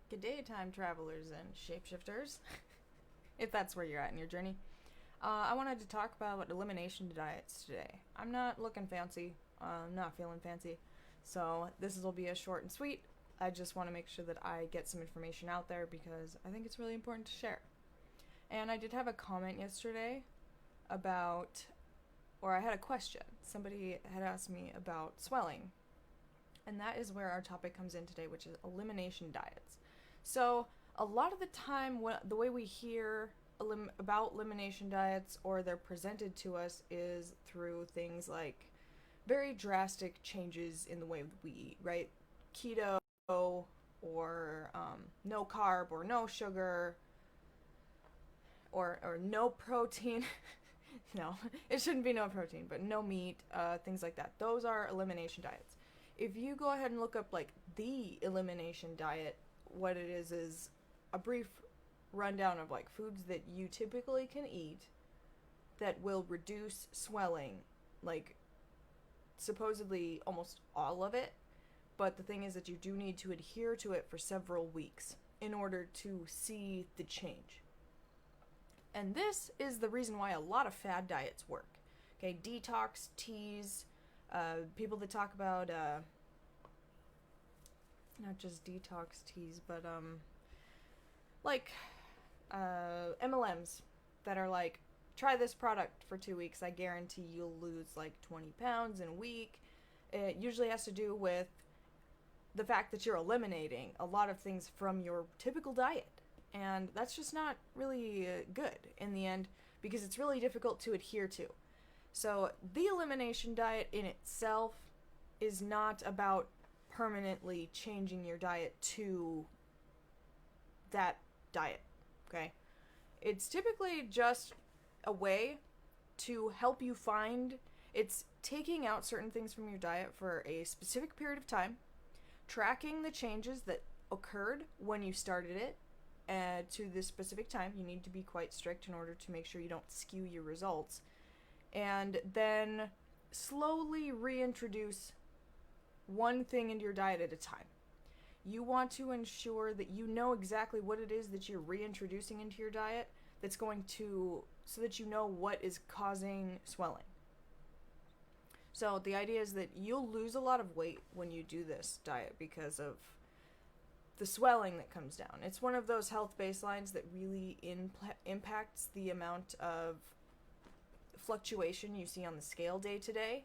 Good day, time travelers and shapeshifters, if that's where you're at in your journey. I wanted to talk about elimination diets today. I'm not looking fancy. I'm not feeling fancy. So this will be a short and sweet. I just want to make sure that I get some information out there because I think it's really important to share. And I did have a comment yesterday about, or I had a question. Somebody had asked me about swelling. And that is where our topic comes in today, which is elimination diets. So a lot of the time, the way we hear about elimination diets or they're presented to us is through things like very drastic changes in the way we eat, right? Keto or no carb or no sugar or no protein. No, it shouldn't be no protein, but no meat, things like that. Those are elimination diets. If you go ahead and look up like the elimination diet, what it is a brief rundown of like foods that you typically can eat that will reduce swelling, like supposedly almost all of it, but the thing is that you do need to adhere to it for several weeks in order to see the change. And this is the reason why a lot of fad diets work. Okay, detox teas, people that talk about not just detox teas, but like MLMs that are like, try this product for 2 weeks. I guarantee you'll lose like 20 pounds in a week. It usually has to do with the fact that you're eliminating a lot of things from your typical diet. And that's just not really good in the end because it's really difficult to adhere to. So the elimination diet in itself is not about permanently changing your diet to that diet, okay? It's typically just a way to help you it's taking out certain things from your diet for a specific period of time, tracking the changes that occurred when you started it to this specific time. You need to be quite strict in order to make sure you don't skew your results, and then slowly reintroduce one thing into your diet at a time. You want to ensure that you know exactly what it is that you're reintroducing into your diet that's going to, so that you know what is causing swelling. So the idea is that you'll lose a lot of weight when you do this diet because of the swelling that comes down. It's one of those health baselines that really impacts the amount of fluctuation you see on the scale day to day.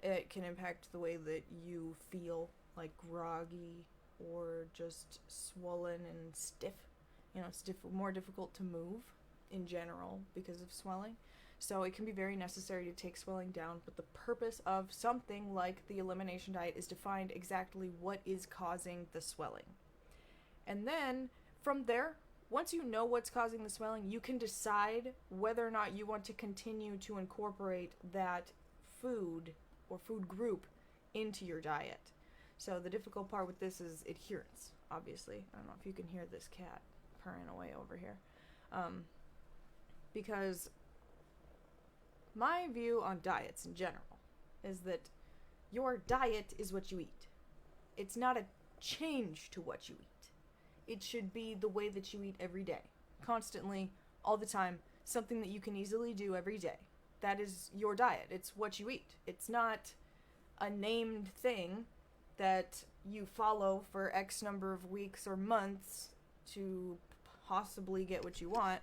It can impact the way that you feel, like groggy or just swollen and stiff. You know, it's more difficult to move in general because of swelling. So it can be very necessary to take swelling down, but the purpose of something like the elimination diet is to find exactly what is causing the swelling. And then from there, once you know what's causing the swelling, you can decide whether or not you want to continue to incorporate that food or food group into your diet. So the difficult part with this is adherence, obviously. I don't know if you can hear this cat purring away over here. Because my view on diets in general is that your diet is what you eat. It's not a change to what you eat. It should be the way that you eat every day, constantly, all the time, something that you can easily do every day. That is your diet. It's what you eat. It's not a named thing that you follow for X number of weeks or months to possibly get what you want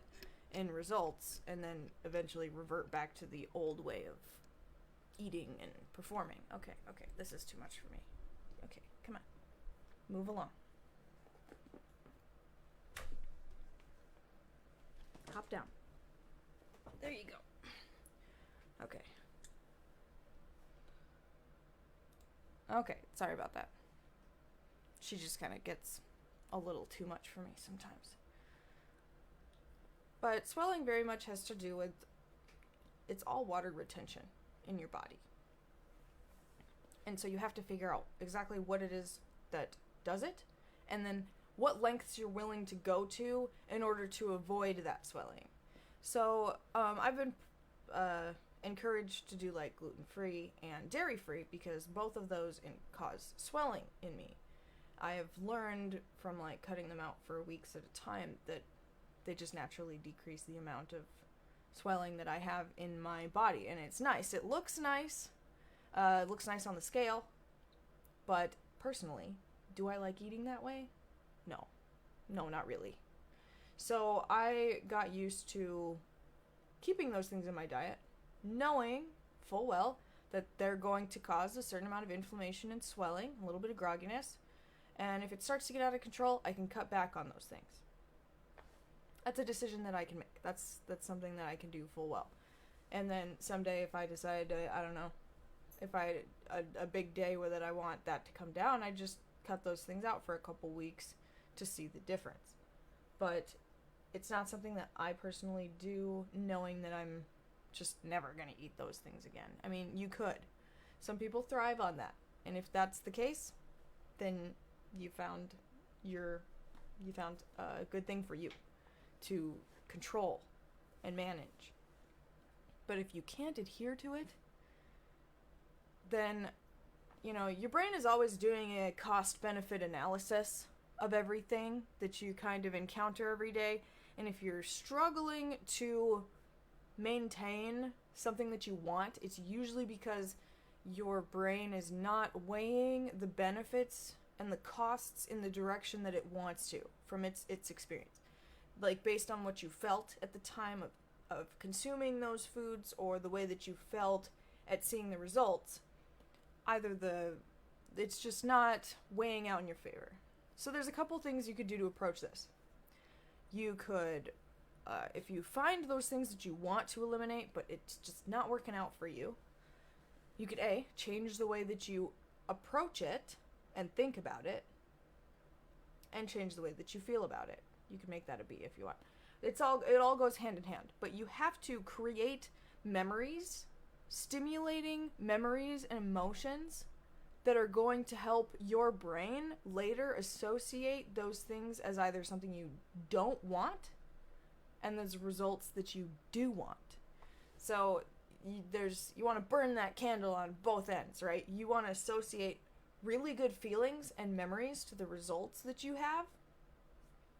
in results and then eventually revert back to the old way of eating and performing. Okay, this is too much for me. Okay, come on. Move along. Hop down. There you go. Okay. Okay, sorry about that. She just kind of gets a little too much for me sometimes. But swelling very much has to do with, it's all water retention in your body. And so you have to figure out exactly what it is that does it, and then what lengths you're willing to go to in order to avoid that swelling. So I've been encouraged to do like gluten-free and dairy-free because both of those cause swelling in me. I have learned from like cutting them out for weeks at a time that they just naturally decrease the amount of swelling that I have in my body. And it's nice. It looks nice. It looks nice on the scale. But personally, do I like eating that way? No. No, not really. So I got used to keeping those things in my diet, knowing full well that they're going to cause a certain amount of inflammation and swelling, a little bit of grogginess. And if it starts to get out of control, I can cut back on those things. That's a decision that I can make. That's something that I can do full well. And then someday if I decide to, I don't know, if I a big day where that I want that to come down, I just cut those things out for a couple weeks to see the difference. But it's not something that I personally do, knowing that I'm just never going to eat those things again. I mean, you could. Some people thrive on that. And if that's the case, then you found a good thing for you to control and manage. But if you can't adhere to it, then, you know, your brain is always doing a cost-benefit analysis of everything that you kind of encounter every day. And if you're struggling to maintain something that you want, it's usually because your brain is not weighing the benefits and the costs in the direction that it wants to from its experience. Like based on what you felt at the time of consuming those foods, or the way that you felt at seeing the results, it's just not weighing out in your favor. So there's a couple things you could do to approach this. You could, if you find those things that you want to eliminate, but it's just not working out for you, you could change the way that you approach it and think about it, and change the way that you feel about it. You can make that a B if you want. It all goes hand in hand, but you have to create memories, stimulating memories and emotions that are going to help your brain later associate those things as either something you don't want and those results that you do want. So you want to burn that candle on both ends, right? You want to associate really good feelings and memories to the results that you have,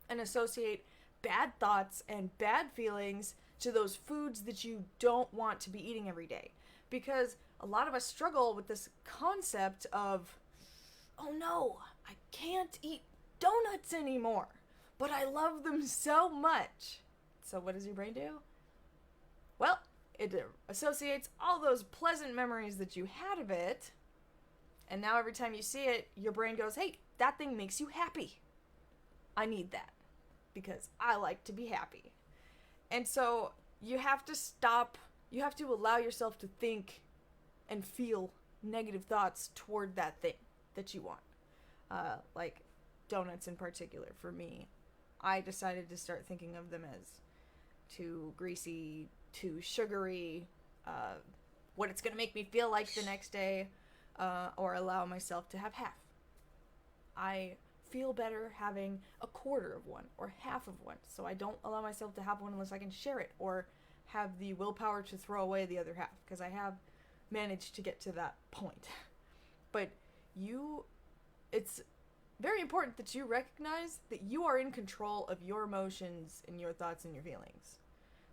and associate bad thoughts and bad feelings to those foods that you don't want to be eating every day. Because a lot of us struggle with this concept of, oh no, I can't eat donuts anymore, but I love them so much. So what does your brain do? Well, it associates all those pleasant memories that you had of it, and now every time you see it, your brain goes, hey, that thing makes you happy. I need that because I like to be happy. And so you have to stop, you have to allow yourself to think and feel negative thoughts toward that thing that you want. Like donuts in particular, for me, I decided to start thinking of them as too greasy, too sugary, what it's going to make me feel like the next day, or allow myself to have half. I feel better having a quarter of one or half of one, so I don't allow myself to have one unless I can share it or have the willpower to throw away the other half, because I have managed to get to that point. But it's very important that you recognize that you are in control of your emotions and your thoughts and your feelings.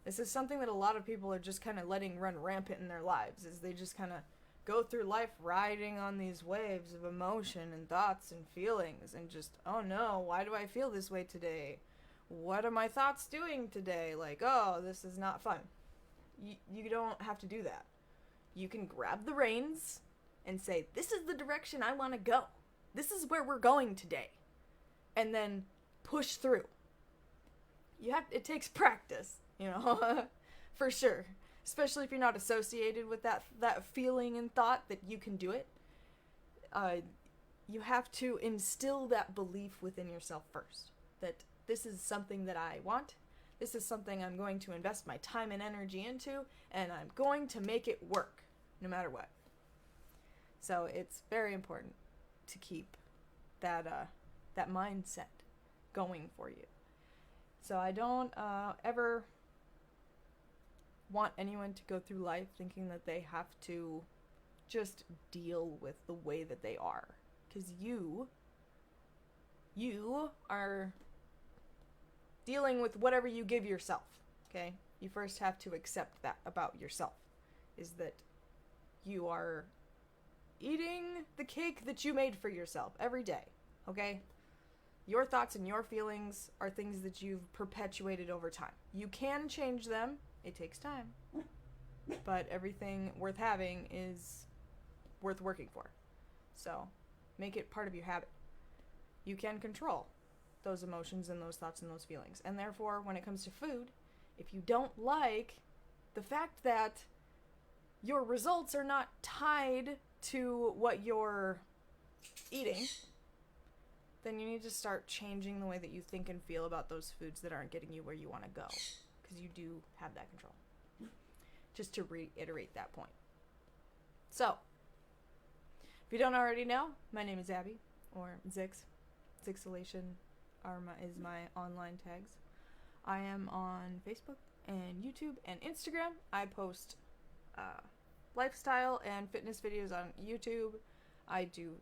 This is something that a lot of people are just kind of letting run rampant in their lives, is they just kind of go through life riding on these waves of emotion and thoughts and feelings, and just, oh no, why do I feel this way today? What are my thoughts doing today? Like, oh, this is not fun. You don't have to do that. You can grab the reins and say, this is the direction I want to go. This is where we're going today. And then push through. It takes practice, for sure. Especially if you're not associated with that feeling and thought that you can do it. You have to instill that belief within yourself first. That this is something that I want. This is something I'm going to invest my time and energy into. And I'm going to make it work, no matter what. So it's very important to keep that mindset going for you. So I don't ever want anyone to go through life thinking that they have to just deal with the way that they are. Because you You are dealing with whatever you give yourself, okay? You first have to accept that about yourself, is that you are eating the cake that you made for yourself every day, okay? Your thoughts and your feelings are things that you've perpetuated over time. You can change them. It takes time. But everything worth having is worth working for. So, make it part of your habit. You can control those emotions and those thoughts and those feelings. And therefore, when it comes to food, if you don't like the fact that your results are not tied to what you're eating, then you need to start changing the way that you think and feel about those foods that aren't getting you where you want to go. Because you do have that control. Just to reiterate that point. So, if you don't already know, my name is Abby, or Zix. Zixelation is my online tags. I am on Facebook and YouTube and Instagram. I post lifestyle and fitness videos on YouTube. I do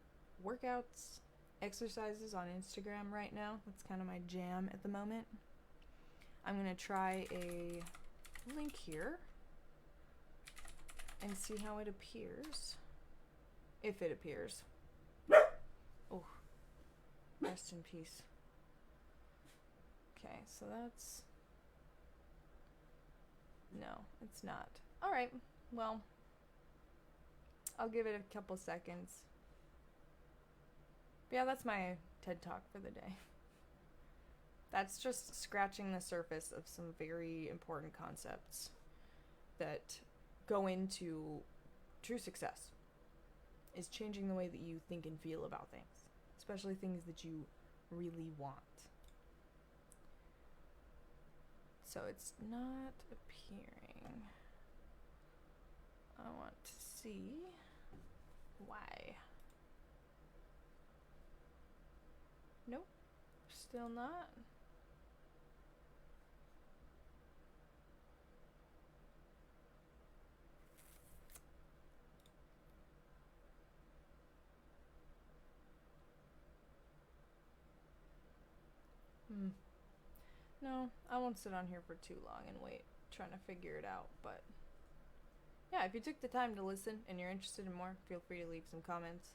workouts, exercises on Instagram right now. That's kind of my jam at the moment. I'm going to try a link here and see how it appears. If it appears. Oh, rest in peace. Okay, so that's... No, it's not. Alright, well, I'll give it a couple seconds. But yeah, that's my TED Talk for the day. That's just scratching the surface of some very important concepts that go into true success. Is changing the way that you think and feel about things, especially things that you really want. So it's not appearing. I want to see why. Nope, still not. No, I won't sit on here for too long and wait, trying to figure it out, but yeah, if you took the time to listen and you're interested in more, feel free to leave some comments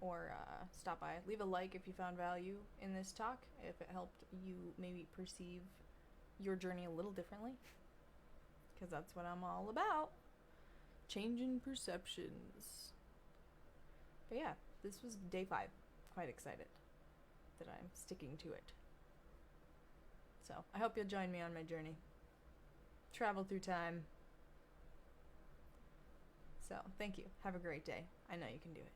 or stop by. Leave a like if you found value in this talk, if it helped you maybe perceive your journey a little differently, because that's what I'm all about, changing perceptions. But yeah, this was day 5. Quite excited that I'm sticking to it. So, I hope you'll join me on my journey. Travel through time. So, thank you. Have a great day. I know you can do it.